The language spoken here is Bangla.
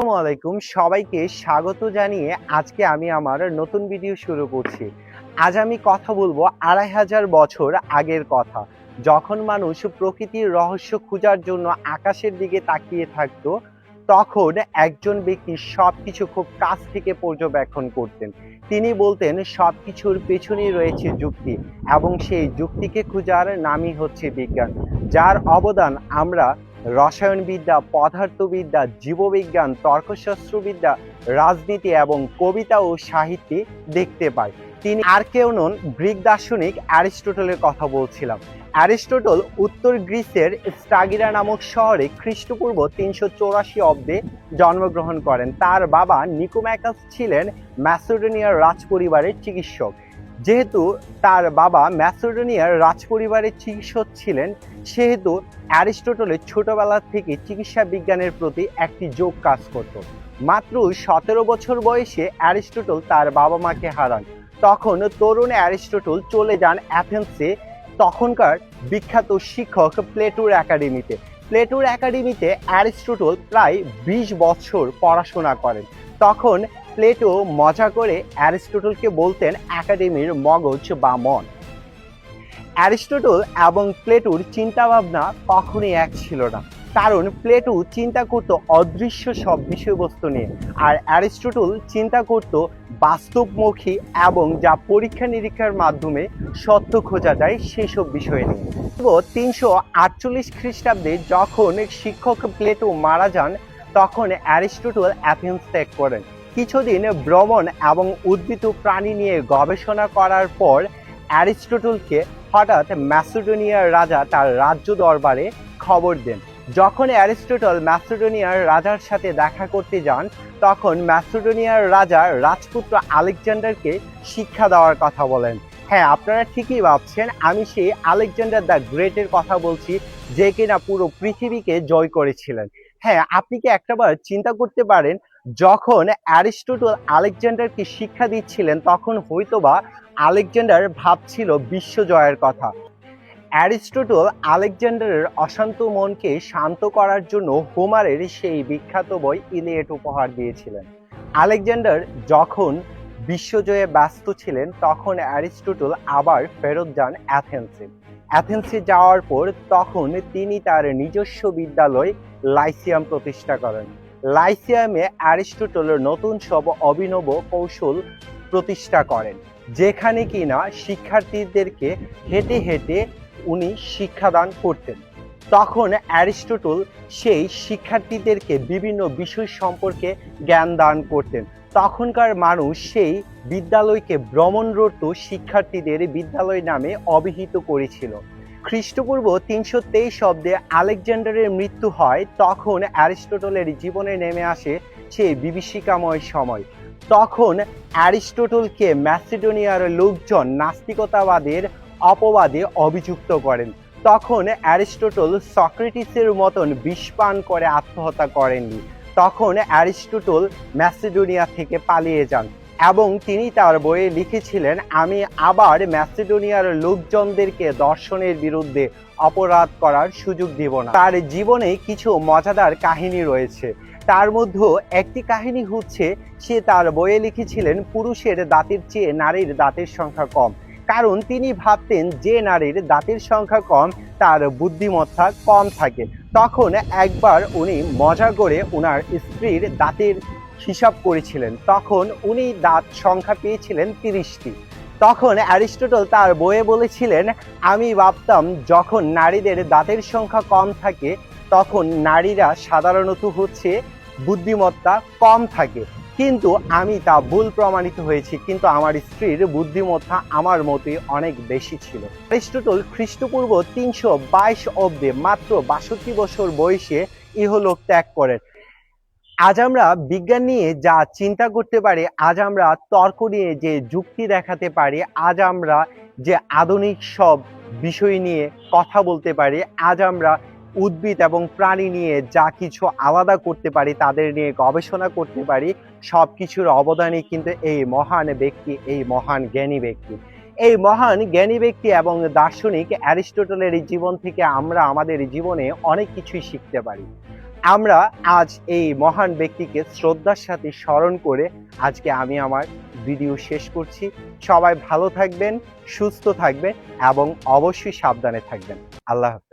আসসালামু আলাইকুম, সবাইকে স্বাগত জানিয়ে আজকে আমি আমার নতুন ভিডিও শুরু করছি। আজ আমি কথা বলবো ২৫০০ বছর আগের কথা, যখন মানুষ প্রকৃতির রহস্য খোঁজার জন্য আকাশের দিকে তাকিয়ে থাকতো। তখন একজন ব্যক্তি সবকিছু খুব কাছ থেকে পর্যবেক্ষণ করতেন। তিনি বলতেন সবকিছুর পেছনেই রয়েছে যুক্তি, এবং সেই যুক্তিকে খোঁজার নামই হচ্ছে বিজ্ঞান, যার অবদান আমরা রসায়নবিদ্যা, পদার্থবিদ্যা, জীববিজ্ঞান, তর্কশাস্ত্রবিদ্যা, রাজনীতি এবং কবিতা ও সাহিত্যে দেখতে পাই। তিনি আর কেউ নন, গ্রিক দার্শনিক অ্যারিস্টটলের কথা বলছিলাম। অ্যারিস্টটল উত্তর গ্রিসের স্টাগিরা নামক শহরে খ্রিস্টপূর্ব ৩৮৪ অব্দে জন্মগ্রহণ করেন। তার বাবা নিকোম্যাকাস ছিলেন ম্যাসেডোনিয়ার রাজপরিবারের চিকিৎসক। যেহেতু তার বাবা ম্যাসেডোনিয়ার রাজপরিবারের চিকিৎসক ছিলেন, সেহেতু অ্যারিস্টটলের ছোটবেলা থেকে চিকিৎসা বিজ্ঞানের প্রতি একটি যোগ কাজ করত। মাত্র ১৭ বছর বয়সে অ্যারিস্টটল তার বাবা মাকে হারান। তখন তরুণ অ্যারিস্টটল চলে যান অ্যাথেন্সে, তখনকার বিখ্যাত শিক্ষক প্লেটোর একাডেমিতে। প্লেটোর একাডেমিতে অ্যারিস্টটল প্রায় ২০ বছর পড়াশোনা করেন। তখন প্লেটো মজা করে অ্যারিস্টটলকে বলতেন একাডেমির মগজ বা মন। অ্যারিস্টটল এবং প্লেটোর চিন্তাভাবনা কখনোই এক ছিল না, কারণ প্লেটো চিন্তা করত অদৃশ্য সব বিষয়বস্তু নিয়ে, আর অ্যারিস্টটল চিন্তা করত বাস্তবমুখী এবং যা পরীক্ষা নিরীক্ষার মাধ্যমে সত্য খোঁজা যায় সেসব বিষয় নিয়ে। ৩৪৮ খ্রিস্টাব্দে যখন শিক্ষক প্লেটো মারা যান, তখন অ্যারিস্টটল অ্যাথেন্স ত্যাগ করেন। কিছুদিন ভ্রমণ এবং উদ্ভিদ প্রাণী নিয়ে গবেষণা করার পর অ্যারিস্টটলকে হঠাৎ ম্যাসেডোনিয়ার রাজা তার রাজ্য দরবারে খবর দেন। যখন অ্যারিস্টটল ম্যাসেডোনিয়ার রাজার সাথে দেখা করতে যান, তখন ম্যাসেডোনিয়ার রাজা রাজপুত্র আলেকজান্ডারকে শিক্ষা দেওয়ার কথা বলেন। হ্যাঁ, আপনারা ঠিকই ভাবছেন, আমি সেই আলেকজান্ডার দ্য গ্রেটের কথা বলছি, যে কিনা পুরো পৃথিবীকে জয় করেছিলেন। হ্যাঁ, আপনি কি একটাবার চিন্তা করতে পারেন, যখন অ্যারিস্টটল আলেকজান্ডারকে শিক্ষা দিচ্ছিলেন, তখন হয়তোবা আলেকজান্ডার ভাবছিল বিশ্ব জয়ের কথা। অ্যারিস্টটল আলেকজান্ডারের অশান্ত মনকে শান্ত করার জন্য হোমারের সেই বিখ্যাত বই ইলিয়েড উপহার দিয়েছিলেন। আলেকজান্ডার যখন বিশ্বজয়ে ব্যস্ত ছিলেন, তখন অ্যারিস্টটল আবার ফেরত যান অ্যাথেন্সে। অ্যাথেন্সে যাওয়ার পর তখন তিনি তার নিজস্ব বিদ্যালয় লাইসিয়াম প্রতিষ্ঠা করেন। লাইসিয়ামে অ্যারিস্টটলের নতুন সব অভিনব কৌশল প্রতিষ্ঠা করেন, যেখানে কিনা শিক্ষার্থীদেরকে হেঁটে হেঁটে উনি শিক্ষাদান করতেন। তখন অ্যারিস্টটল সেই শিক্ষার্থীদেরকে বিভিন্ন বিষয় সম্পর্কে জ্ঞান দান করতেন। তখনকার মানুষ সেই বিদ্যালয়কে ভ্রমণরত শিক্ষার্থীদের বিদ্যালয় নামে অভিহিত করেছিল। খ্রিস্টপূর্ব ৩২৩ অব্দে আলেকজান্ডারের মৃত্যু হয়। তখন অ্যারিস্টটলের জীবনে নেমে আসে সেই বিভীষিকাময় সময়। তখন অ্যারিস্টটলকে ম্যাসেডোনিয়ার লোকজন নাস্তিকতাবাদের অপবাদে অভিযুক্ত করেন। তখন অ্যারিস্টটল সক্রেটিসের মতন বিষ পান করে আত্মহত্যা করেননি। তখন অ্যারিস্টটল ম্যাসেডোনিয়া থেকে পালিয়ে যান, এবং তিনি তার বইয়ে লিখেছিলেন, আমি আবার ম্যাসেডোনিয়ার লোকজনদেরকে দর্শনের বিরুদ্ধে অপরাধ করার সুযোগ দিব না। তার জীবনে কিছু মজাদার কাহিনী রয়েছে। তার মধ্যে একটি কাহিনী হচ্ছে, সে তার বইয়ে লিখেছিলেন পুরুষের দাঁতের চেয়ে নারীর দাঁতের সংখ্যা কম, কারণ তিনি ভাবতেন যে নারীর দাঁতের সংখ্যা কম তার বুদ্ধিমত্তা কম থাকে। তখন একবার উনি মজা করে ওনার স্ত্রীর দাঁতের হিসাব করেছিলেন, তখন উনি দাঁত সংখ্যা পেয়েছিলেন ৩০টি। তখন অ্যারিস্টটল তার বইয়ে বলেছিলেন, আমি ভাবতাম যখন নারীদের দাঁতের সংখ্যা কম থাকে, তখন নারীরা সাধারণত হচ্ছে বুদ্ধিমত্তা কম থাকে, কিন্তু আমি তা ভুল প্রমাণিত হয়েছি, কিন্তু আমার স্ত্রীর বুদ্ধিমত্তা আমার মতোই অনেক বেশি ছিল। অ্যারিস্টটল খ্রিস্টপূর্ব ৩২২ অব্দে মাত্র ৬২ বছর বয়সে ইহলোক ত্যাগ করেন। আজ আমরা বিজ্ঞান নিয়ে যা চিন্তা করতে পারি, আজ আমরা তর্ক নিয়ে যে যুক্তি দেখাতে পারি, আজ আমরা যে আধুনিক সব বিষয় নিয়ে কথা বলতে পারি, আজ আমরা উদ্ভিদ এবং প্রাণী নিয়ে যা কিছু আলাদা করতে পারি, তাদের নিয়ে গবেষণা করতে পারি, সব কিছুর অবদানই কিন্তু এই মহান ব্যক্তি, এই মহান জ্ঞানী ব্যক্তি। এই মহান জ্ঞানী ব্যক্তি এবং দার্শনিক অ্যারিস্টটলের জীবন থেকে আমরা আমাদের জীবনে অনেক কিছুই শিখতে পারি। আমরা আজ এই মহান ব্যক্তিকে শ্রদ্ধার সাথে স্মরণ করে আজকে আমি আমার ভিডিও শেষ করছি। সবাই ভালো থাকবেন, সুস্থ থাকবেন এবং অবশ্যই সাবধানে থাকবেন। আল্লাহ হাফেজ।